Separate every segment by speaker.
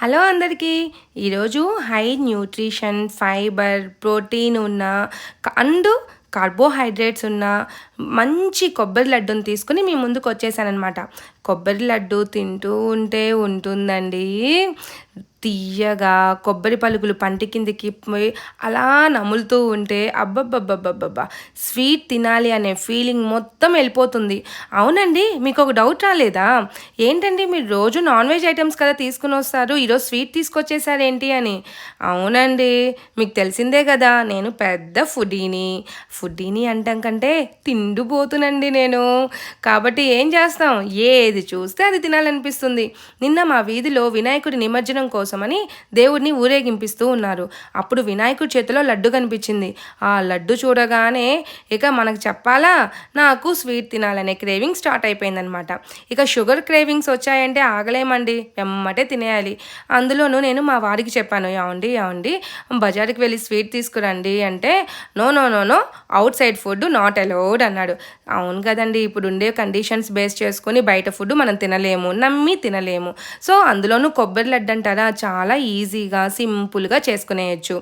Speaker 1: Hello అందరికీ. ఈరోజు high nutrition, fibre, protein ఉన్న అండ్ కార్బోహైడ్రేట్స్ ఉన్న మంచి కొబ్బరి లడ్డూని తీసుకుని మీ ముందుకు వచ్చేసాననమాట. కొబ్బరి లడ్డు తింటూ ఉంటే ఉంటుందండి తియ్యగా, కొబ్బరి పలుకులు పంటి కిందికి పోయి అలా నములుతూ ఉంటే అబ్బబ్బబ్బబ్బబ్బబ్బా స్వీట్ తినాలి అనే ఫీలింగ్ మొత్తం వెళ్ళిపోతుంది. అవునండి, మీకు ఒక డౌట్ రాలేదా? ఏంటండి మీరు రోజు నాన్ వెజ్ ఐటమ్స్ కదా తీసుకుని వస్తారు, ఈరోజు స్వీట్ తీసుకొచ్చేసారు ఏంటి అని? అవునండి, మీకు తెలిసిందే కదా, నేను పెద్ద ఫుడ్డీని అంటాం కంటే తిండిపోతునండి నేను. కాబట్టి ఏం చేస్తాం, ఏది చూస్తే అది తినాలనిపిస్తుంది. నిన్న మా వీధిలో వినాయకుడి నిమజ్జనం కోసమని దేవుడిని ఊరేగింపిస్తూ ఉన్నారు. అప్పుడు వినాయకుడి చేతిలో లడ్డు కనిపించింది. ఆ లడ్డు చూడగానే ఇక మనకు చెప్పాలా, నాకు స్వీట్ తినాలనే క్రేవింగ్ స్టార్ట్ అయిపోయిందనమాట. ఇక షుగర్ క్రేవింగ్స్ వచ్చాయంటే ఆగలేమండి, వెమ్మటే తినేయాలి. అందులోనూ నేను మా వారికి చెప్పాను, ఏమండి బజార్కి వెళ్ళి స్వీట్ తీసుకురండి అంటే, no no no no outside food not allowed అన్నాడు. అవును కదండి, ఇప్పుడు ఉండే కండిషన్స్ బేస్ చేసుకొని బయట ఫుడ్ మనం తినలేము, నమ్మి తినలేము. సో అందులోనూ కొబ్బరి లడ్డు అంటారా, చాలా ఈజీగా సింపుల్గా చేసుకునేయచ్చు.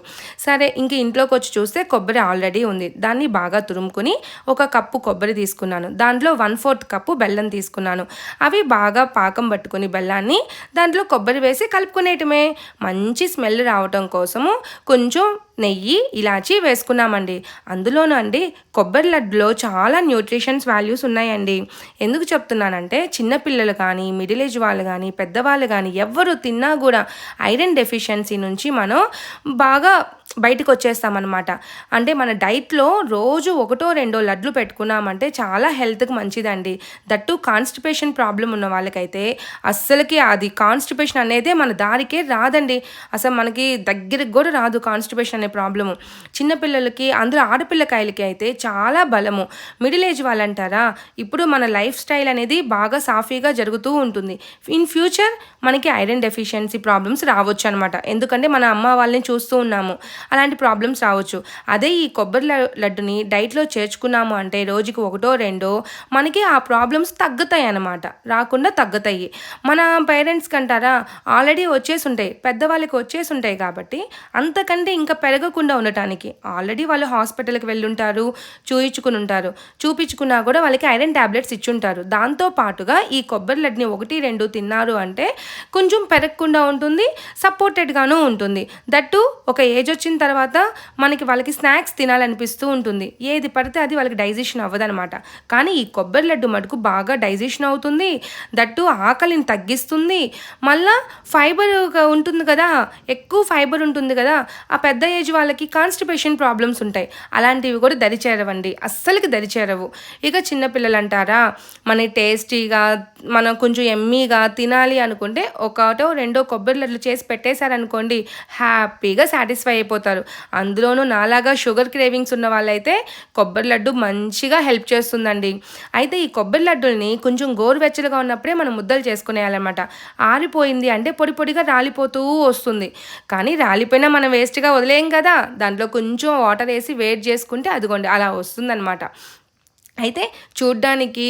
Speaker 1: సరే, ఇంక ఇంట్లోకి వచ్చి చూస్తే కొబ్బరి ఆల్రెడీ ఉంది. దాన్ని బాగా తురుముకుని ఒక కప్పు కొబ్బరి తీసుకున్నాను. దాంట్లో 1/4 కప్పు బెల్లం తీసుకున్నాను. అవి బాగా పాకం పట్టుకుని బెల్లాన్ని దాంట్లో కొబ్బరి వేసి కలుపుకునేయటమే. మంచి స్మెల్ రావటం కోసము కొంచెం నెయ్యి, ఇలాచి వేసుకున్నామండి. అందులోనూ అండి కొబ్బరి లడ్డులో చాలా న్యూట్రిషన్స్ వాల్యూస్ ఉన్నాయండి. ఎందుకు చెప్తున్నానంటే, చిన్నపిల్లలు కానీ, మిడిల్ ఏజ్ వాళ్ళు కానీ, పెద్దవాళ్ళు కానీ ఎవ్వరు తిన్నా కూడా ఐరన్ డెఫిషియన్సీ నుంచి మనం బాగా బయటకు వచ్చేస్తామన్నమాట. అంటే మన డైట్లో రోజు 1-2 లడ్లు పెట్టుకున్నామంటే చాలా హెల్త్కి మంచిదండి. దట్టు కాన్స్టిపేషన్ ప్రాబ్లం ఉన్న వాళ్ళకైతే అస్సలకి అది కాన్స్టిపేషన్ అనేదే మన దారికే రాదండి. అసలు మనకి దగ్గరికి కూడా రాదు కాన్స్టిపేషన్ అనే ప్రాబ్లము. చిన్నపిల్లలకి, అందులో ఆడపిల్లకాయలకి అయితే చాలా బలము. మిడిల్ ఏజ్ వాళ్ళంటారా, ఇప్పుడు మన లైఫ్ స్టైల్ అనేది బాగా సాఫీగా జరుగుతూ ఉంటుంది. ఇన్ ఫ్యూచర్ మనకి ఐరన్ డెఫిషియన్సీ ప్రాబ్లమ్స్ రావచ్చు అనమాట. ఎందుకంటే మన అమ్మ వాళ్ళని చూస్తూ ఉన్నాము, అలాంటి ప్రాబ్లమ్స్ రావచ్చు. అదే ఈ కొబ్బరి లడ్డుని డైట్లో చేర్చుకున్నాము అంటే రోజుకి 1-2 మనకి ఆ ప్రాబ్లమ్స్ తగ్గుతాయి అన్నమాట, రాకుండా తగ్గుతాయి. మన పేరెంట్స్ కంటారా ఆల్రెడీ వచ్చేసి ఉంటాయి, పెద్దవాళ్ళకి వచ్చేసి ఉంటాయి కాబట్టి అంతకంటే ఇంకా పెరగకుండా ఉండటానికి ఆల్రెడీ వాళ్ళు హాస్పిటల్కి వెళ్ళుంటారు, చూపించుకున్నా కూడా వాళ్ళకి ఐరన్ ట్యాబ్లెట్స్ ఇచ్చుంటారు. దాంతో పాటుగా ఈ కొబ్బరి లడ్డుని 1-2 తిన్నారు అంటే కొంచెం పెరగకుండా ఉంటుంది, సపోర్టెడ్గాను ఉంటుంది. దట్టు ఒక ఏజ్ వచ్చిన తర్వాత వాళ్ళకి స్నాక్స్ తినాలనిపిస్తూ ఉంటుంది. ఏది పడితే అది వాళ్ళకి డైజెషన్ అవ్వదనమాట. కానీ ఈ కొబ్బరి లడ్డు మటుకు బాగా డైజెషన్ అవుతుంది, దట్టు ఆకలిని తగ్గిస్తుంది. మళ్ళా ఫైబర్ ఉంటుంది కదా, ఎక్కువ ఫైబర్ ఉంటుంది కదా, ఆ పెద్ద ఏజ్ వాళ్ళకి కాన్స్టిపేషన్ ప్రాబ్లమ్స్ ఉంటాయి, అలాంటివి కూడా దరిచేరవండి, అస్సలకి దరిచేరవు. ఇక చిన్నపిల్లలు అంటారా, మన టేస్టీగా మనం కొంచెం ఎమ్మీగా తినాలి అనుకుంటే 1-2 కొబ్బరి లడ్లు చేసి పెట్టేశారనుకోండి, హ్యాపీగా సాటిస్ఫై అయిపోతారు. అందులోనూ నాలాగా షుగర్ క్రేవింగ్స్ ఉన్న వాళ్ళైతే కొబ్బరి లడ్డు మంచిగా హెల్ప్ చేస్తుందండి. అయితే ఈ కొబ్బరి లడ్డుల్ని కొంచెం గోరువెచ్చలుగా ఉన్నప్పుడే మనం ముద్దలు చేసుకునేయాలన్నమాట. ఆరిపోయింది అంటే పొడి పొడిగా రాలిపోతూ వస్తుంది. కానీ రాలిపోయినా మనం వేస్ట్గా వదిలేం కదా, దాంట్లో కొంచెం వాటర్ వేసి వేడి చేసుకుంటే అదిగోండి అలా వస్తుందన్నమాట. అయితే చూడ్డానికి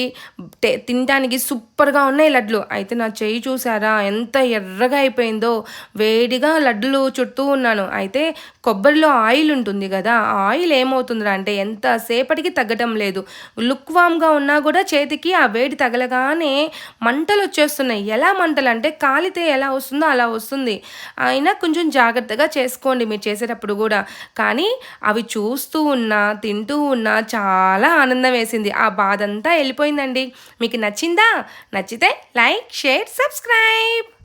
Speaker 1: తినడానికి సూపర్గా ఉన్నాయి లడ్లు. అయితే నా చెయ్యి చూసారా ఎంత ఎర్రగా అయిపోయిందో, వేడిగా లడ్లు చుట్టూ ఉన్నాను. అయితే కొబ్బరిలో ఆయిల్ ఉంటుంది కదా, ఆ ఆయిల్ ఏమవుతుందిరా అంటే ఎంతసేపటికి తగ్గటం లేదు. లుక్ వామ్గా ఉన్నా కూడా చేతికి ఆ వేడి తగలగానే మంటలు వచ్చేస్తున్నాయి. ఎలా మంటలు అంటే కాలితే ఎలా వస్తుందో అలా వస్తుంది. అయినా కొంచెం జాగ్రత్తగా చేసుకోండి మీరు చేసేటప్పుడు కూడా. కానీ అవి చూస్తూ ఉన్నా, తింటూ ఉన్నా చాలా ఆనందం వేసింది. ఆ బాధ అంతా వెళ్ళిపోయిందండి. మీకు నచ్చిందా? నచ్చితే లైక్, షేర్, సబ్స్క్రైబ్.